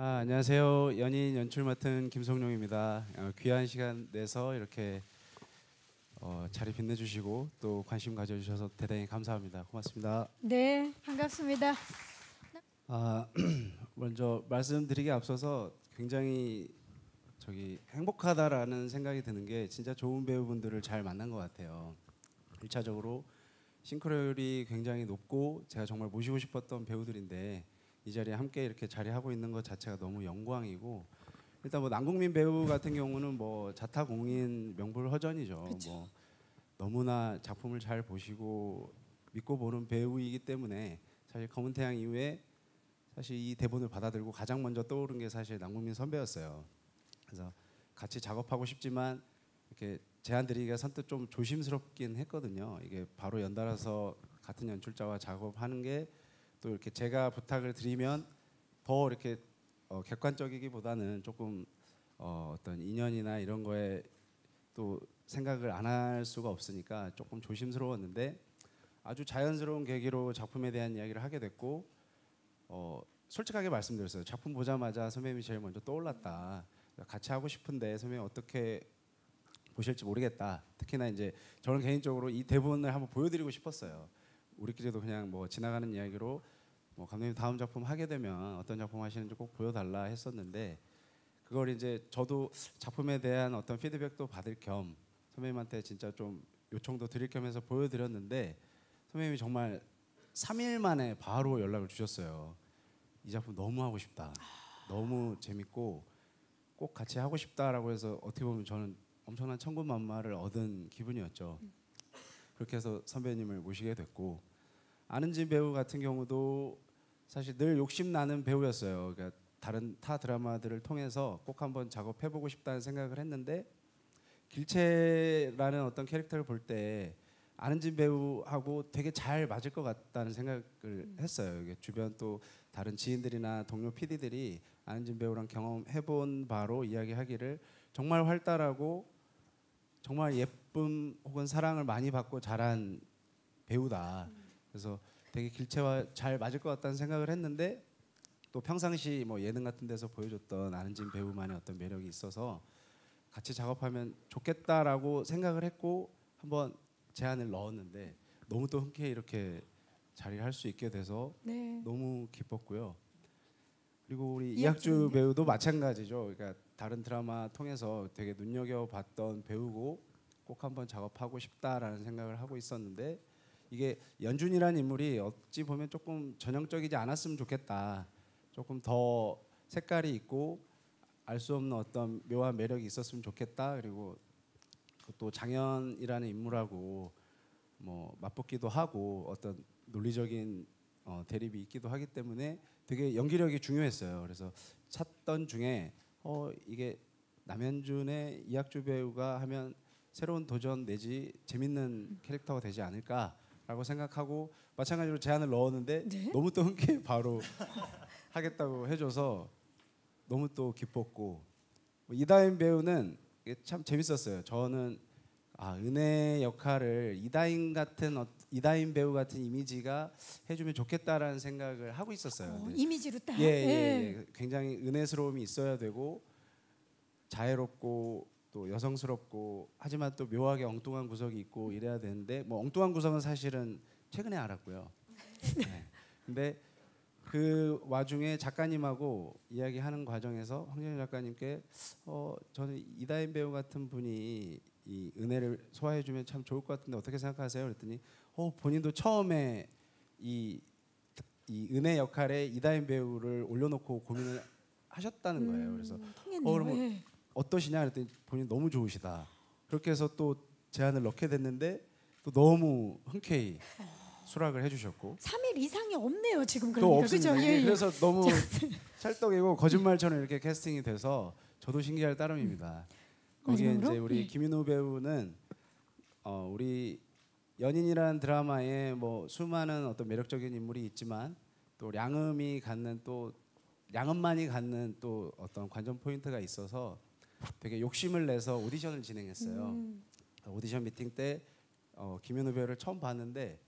안녕하세요. 연인 연출 맡은 김성룡입니다. 귀한 시간 내서 이렇게 자리 빛내주시고 또 관심 가져주셔서 대단히 감사합니다. 고맙습니다. 네, 반갑습니다. 먼저 말씀드리기 앞서서 굉장히 행복하다라는 생각이 드는 게 진짜 좋은 배우분들을 잘 만난 것 같아요. 1차적으로 싱크로율이 굉장히 높고 제가 정말 모시고 싶었던 배우들인데 이 자리에 함께 이렇게 자리하고 있는 것 자체가 너무 영광이고, 일단 뭐 남궁민 배우 같은 경우는 뭐 자타공인 명불허전이죠. 그쵸. 뭐 너무나 작품을 잘 보시고 믿고 보는 배우이기 때문에 사실 검은 태양 이후에 사실 이 대본을 받아들고 가장 먼저 떠오른 게 사실 남궁민 선배였어요. 그래서 같이 작업하고 싶지만 이렇게 제안 드리기가 선뜻 좀 조심스럽긴 했거든요. 이게 바로 연달아서 같은 연출자와 작업하는 게 또 이렇게 제가 부탁을 드리면 더 이렇게 객관적이기보다는 조금 어떤 인연이나 이런 거에 또 생각을 안 할 수가 없으니까 조금 조심스러웠는데, 아주 자연스러운 계기로 작품에 대한 이야기를 하게 됐고, 솔직하게 말씀드렸어요. 작품 보자마자 선배님이 제일 먼저 떠올랐다. 같이 하고 싶은데 선배님 어떻게 보실지 모르겠다. 특히나 이제 저는 개인적으로 이 대본을 한번 보여드리고 싶었어요. 우리끼리도 그냥 뭐 지나가는 이야기로 뭐 감독님 다음 작품 하게 되면 어떤 작품 하시는지 꼭 보여달라 했었는데, 그걸 이제 저도 작품에 대한 어떤 피드백도 받을 겸 선배님한테 진짜 좀 요청도 드릴 겸 해서 보여드렸는데, 선배님이 정말 3일 만에 바로 연락을 주셨어요. 이 작품 너무 하고 싶다. 너무 재밌고 꼭 같이 하고 싶다라고 해서 어떻게 보면 저는 엄청난 천군만마를 얻은 기분이었죠. 그렇게 해서 선배님을 모시게 됐고, 아는진 배우 같은 경우도 사실 늘 욕심나는 배우였어요. 그러니까 다른 타 드라마들을 통해서 꼭 한번 작업해보고 싶다는 생각을 했는데, 길채라는 어떤 캐릭터를 볼 때 아는진 배우하고 되게 잘 맞을 것 같다는 생각을 했어요. 이게 주변 또 다른 지인들이나 동료 PD들이 아는진 배우랑 경험해본 바로 이야기하기를 정말 활달하고 정말 예쁨 혹은 사랑을 많이 받고 자란 배우다. 그래서 되게 길채와 잘 맞을 것 같다는 생각을 했는데, 또 평상시 뭐 예능 같은 데서 보여줬던 아는진 배우만의 어떤 매력이 있어서 같이 작업하면 좋겠다라고 생각을 했고 한번 제안을 넣었는데, 너무 또 흔쾌히 이렇게 자리를 할 수 있게 돼서 네. 너무 기뻤고요. 그리고 우리 이학주 이학주 배우도 마찬가지죠. 그러니까 다른 드라마 통해서 되게 눈여겨봤던 배우고 꼭 한번 작업하고 싶다라는 생각을 하고 있었는데, 이게 연준이라는 인물이 어찌 보면 조금 전형적이지 않았으면 좋겠다. 조금 더 색깔이 있고 알 수 없는 어떤 묘한 매력이 있었으면 좋겠다. 그리고 또 장현이라는 인물하고 뭐 맞붙기도 하고 어떤 논리적인 대립이 있기도 하기 때문에 되게 연기력이 중요했어요. 그래서 찾던 중에 이게 남현준의 이학주 배우가 하면 새로운 도전 내지 재밌는 캐릭터가 되지 않을까라고 생각하고 마찬가지로 제안을 넣었는데, 네? 너무 또 흔쾌히 바로 하겠다고 해줘서 너무 또 기뻤고, 이다인 배우는 이게 참 재밌었어요. 저는 은혜 역할을 이다인 배우 같은 이미지가 해주면 좋겠다라는 생각을 하고 있었어요. 근데 이미지로 딱. 예. 굉장히 은혜스러움이 있어야 되고 자애롭고 또 여성스럽고 하지만 또 묘하게 엉뚱한 구석이 있고 이래야 되는데, 뭐 엉뚱한 구석은 사실은 최근에 알았고요. 네. 근데 그 와중에 작가님하고 이야기하는 과정에서 황정일 작가님께 저는 이다인 배우 같은 분이 이 은혜를 소화해주면 참 좋을 것 같은데 어떻게 생각하세요? 그랬더니 본인도 처음에 이 은혜 역할에 이다인 배우를 올려놓고 고민을 하셨다는 거예요. 그래서 통했네요. 그러면 예. 어떠시냐 그랬더니 본인 너무 좋으시다. 그렇게 해서 또 제안을 넣게 됐는데 또 너무 흔쾌히 수락을 해주셨고, 3일 이상이 없네요 지금. 또 그러니까 없습니다. 그죠? 예. 그래서 너무 찰떡이고 거짓말처럼 이렇게 캐스팅이 돼서 저도 신기할 따름입니다. 거기에 마지막으로? 이제 우리 예. 김인호 배우는 우리 연인이라는 드라마에 뭐 수많은 어떤 매력적인 인물이 있지만 또 량음만이 갖는 또 어떤 관전 포인트가 있어서 되게 욕심을 내서 오디션을 진행했어요. 오디션 미팅 때 김인호 배우를 처음 봤는데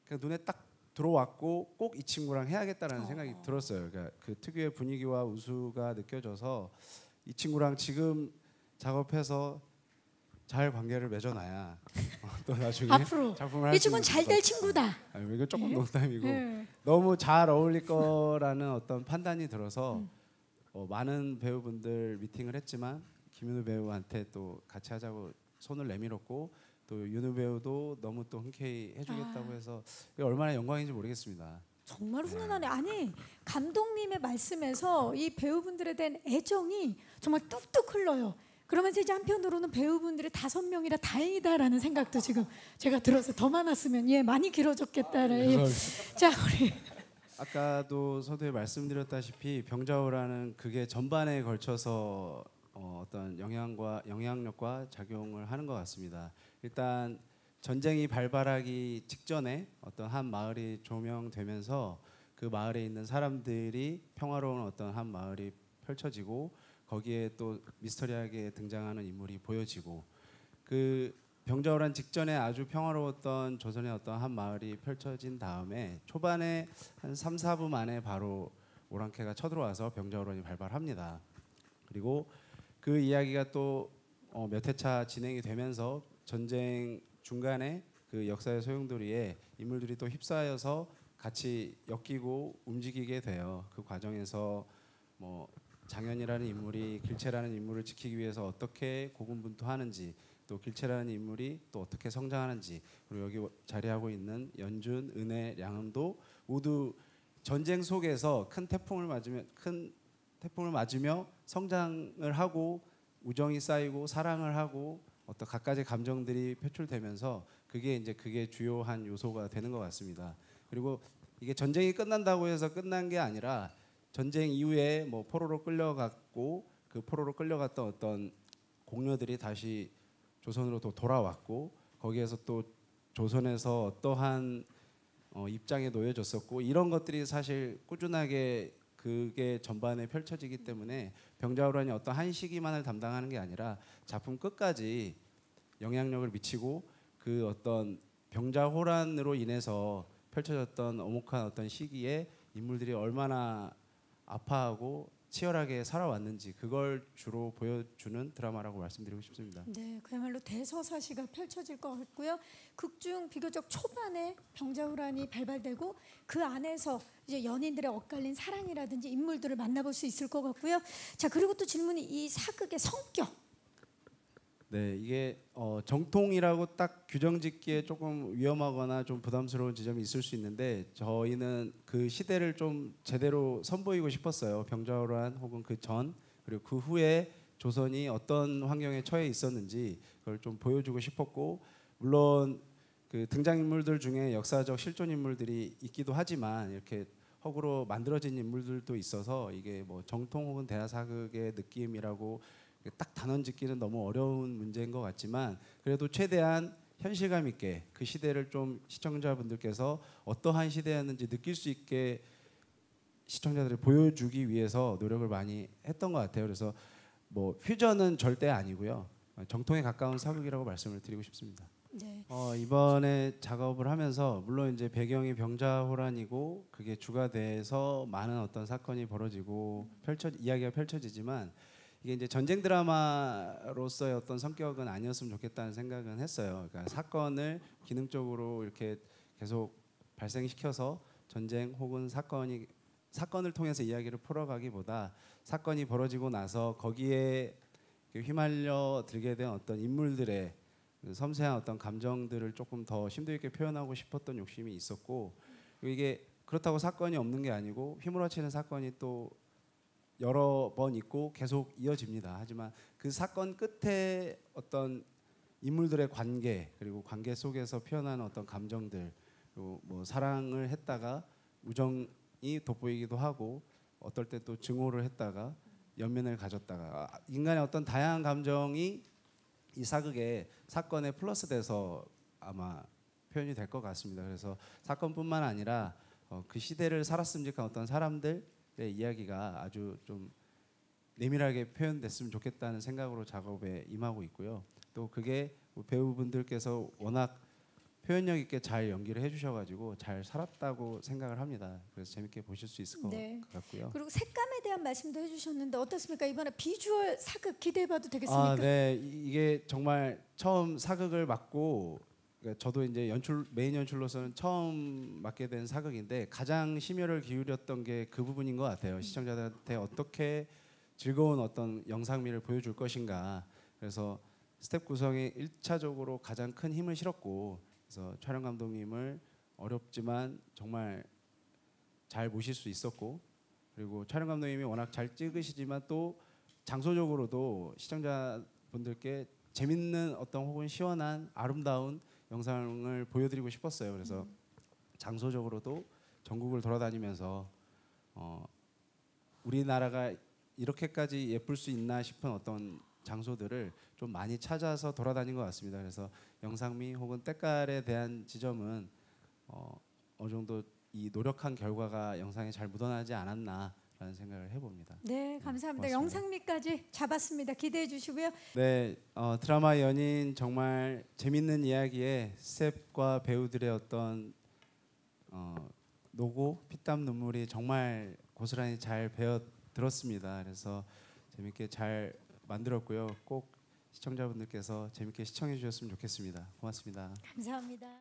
그냥 눈에 딱 들어왔고 꼭 이 친구랑 해야겠다라는 생각이 들었어요. 그러니까 그 특유의 분위기와 우수가 느껴져서 이 친구랑 지금 작업해서 잘 관계를 맺어놔야 또 나중에 앞으로 작품을 할 이 수 친구는 있는 잘 것 될 같아요. 친구다. 아니, 이거 조금 네. 농담이고 네. 너무 잘 어울릴 거라는 어떤 판단이 들어서 많은 배우분들 미팅을 했지만 김윤우 배우한테 또 같이 하자고 손을 내밀었고 또 윤우 배우도 너무 또 흔쾌히 해주겠다고 해서 이게 얼마나 영광인지 모르겠습니다. 정말 훈훈하네. 아니 감독님의 말씀에서 이 배우분들에 대한 애정이 정말 뚝뚝 흘러요. 그러면서 이제 한편으로는 배우분들이 5명이라 다행이다라는 생각도 지금 제가 들어서 더 많았으면 많이 길어졌겠다라는. 자 우리 아까도 서두에 말씀드렸다시피 병자호라는 그게 전반에 걸쳐서 어떤 영향력과 작용을 하는 것 같습니다. 일단 전쟁이 발발하기 직전에 어떤 한 마을이 조명되면서 그 마을에 있는 사람들이 평화로운 어떤 한 마을이 펼쳐지고 거기에 또 미스터리하게 등장하는 인물이 보여지고 그 병자호란 직전에 아주 평화로웠던 조선의 어떤 한 마을이 펼쳐진 다음에 초반에 한 3, 4부 만에 바로 오랑캐가 쳐들어와서 병자호란이 발발합니다. 그리고 그 이야기가 또 몇 회차 진행이 되면서 전쟁 중간에 그 역사의 소용돌이에 인물들이 또 휩싸여서 같이 엮이고 움직이게 돼요. 그 과정에서 뭐 장현이라는 인물이 길채라는 인물을 지키기 위해서 어떻게 고군분투하는지 또 길채라는 인물이 또 어떻게 성장하는지 그리고 여기 자리하고 있는 연준, 은혜, 량음도 모두 전쟁 속에서 큰 태풍을 맞으며 성장을 하고 우정이 쌓이고 사랑을 하고 어떤 갖가지 감정들이 표출되면서 그게 주요한 요소가 되는 것 같습니다. 그리고 이게 전쟁이 끝난다고 해서 끝난 게 아니라 전쟁 이후에 뭐 포로로 끌려갔고 그 포로로 끌려갔던 어떤 공녀들이 다시 조선으로 또 돌아왔고 거기에서 또 조선에서 어떠한 입장에 놓여졌었고 이런 것들이 사실 꾸준하게 그게 전반에 펼쳐지기 때문에 병자호란이 어떤 한 시기만을 담당하는 게 아니라 작품 끝까지 영향력을 미치고 그 어떤 병자호란으로 인해서 펼쳐졌던 엄혹한 어떤 시기에 인물들이 얼마나 아파하고 치열하게 살아왔는지 그걸 주로 보여주는 드라마라고 말씀드리고 싶습니다. 네, 그야말로 대서사시가 펼쳐질 것 같고요. 극중 비교적 초반에 병자호란이 발발되고 그 안에서 이제 연인들의 엇갈린 사랑이라든지 인물들을 만나볼 수 있을 것 같고요. 자 그리고 또 질문이 이 사극의 성격. 네, 이게 정통이라고 딱 규정짓기에 조금 위험하거나 좀 부담스러운 지점이 있을 수 있는데 저희는 그 시대를 좀 제대로 선보이고 싶었어요. 병자호란 혹은 그 전 그리고 그 후에 조선이 어떤 환경에 처해 있었는지 그걸 좀 보여주고 싶었고 물론 그 등장인물들 중에 역사적 실존 인물들이 있기도 하지만 이렇게 허구로 만들어진 인물들도 있어서 이게 뭐 정통 혹은 대하사극의 느낌이라고 딱 단언 짓기는 너무 어려운 문제인 것 같지만 그래도 최대한 현실감 있게 그 시대를 좀 시청자분들께서 어떠한 시대였는지 느낄 수 있게 시청자들이 보여주기 위해서 노력을 많이 했던 것 같아요. 그래서 뭐 퓨전은 절대 아니고요. 정통에 가까운 사극이라고 말씀을 드리고 싶습니다. 네. 이번에 작업을 하면서 물론 이제 배경이 병자호란이고 그게 주가 돼서 많은 어떤 사건이 벌어지고 이야기가 펼쳐지지만 이게 이제 전쟁 드라마로서의 어떤 성격은 아니었으면 좋겠다는 생각은 했어요. 그러니까 사건을 기능적으로 이렇게 계속 발생시켜서 전쟁 혹은 사건을 통해서 이야기를 풀어가기보다 사건이 벌어지고 나서 거기에 휘말려 들게 된 어떤 인물들의 그 섬세한 어떤 감정들을 조금 더 심도 있게 표현하고 싶었던 욕심이 있었고 그리고 이게 그렇다고 사건이 없는 게 아니고 휘몰아치는 사건이 또 여러 번 있고 계속 이어집니다. 하지만 그 사건 끝에 어떤 인물들의 관계 그리고 관계 속에서 표현하는 어떤 감정들 그리고 뭐 사랑을 했다가 우정이 돋보이기도 하고 어떨 때 또 증오를 했다가 연민을 가졌다가 인간의 어떤 다양한 감정이 이 사극의 사건에 플러스돼서 아마 표현이 될 것 같습니다. 그래서 사건뿐만 아니라 그 시대를 살았음직한 어떤 사람들의 이야기가 아주 좀 내밀하게 표현됐으면 좋겠다는 생각으로 작업에 임하고 있고요. 또 그게 배우분들께서 워낙 표현력 있게 잘 연기를 해주셔가지고 잘 살았다고 생각을 합니다. 그래서 재밌게 보실 수 있을 것 네. 같고요. 그리고 색감에 대한 말씀도 해주셨는데 어떻습니까? 이번에 비주얼 사극 기대해봐도 되겠습니까? 아, 네, 이게 정말 처음 사극을 맡고 그러니까 저도 이제 메인 연출로서는 처음 맡게 된 사극인데 가장 심혈을 기울였던 게 그 부분인 것 같아요. 시청자들한테 어떻게 즐거운 어떤 영상미를 보여줄 것인가. 그래서 스텝 구성에 1차적으로 가장 큰 힘을 실었고, 그래서 촬영 감독님을 어렵지만 정말 잘 모실 수 있었고, 그리고 촬영 감독님이 워낙 잘 찍으시지만 또 장소적으로도 시청자분들께 재밌는 어떤 혹은 시원한 아름다운 영상을 보여드리고 싶었어요. 그래서 장소적으로도 전국을 돌아다니면서 우리나라가 이렇게까지 예쁠 수 있나 싶은 어떤 장소들을 좀 많이 찾아서 돌아다닌 것 같습니다. 그래서 영상미 혹은 때깔에 대한 지점은 어느 정도 이 노력한 결과가 영상에 잘 묻어나지 않았나라는 생각을 해봅니다. 네, 감사합니다. 고맙습니다. 영상미까지 잡았습니다. 기대해 주시고요. 네, 드라마 연인 정말 재밌는 이야기에 스텝과 배우들의 어떤 노고, 피땀 눈물이 정말 고스란히 잘 배어 들었습니다. 그래서 재밌게 잘 만들었고요. 꼭 시청자분들께서 재밌게 시청해 주셨으면 좋겠습니다. 고맙습니다. 감사합니다.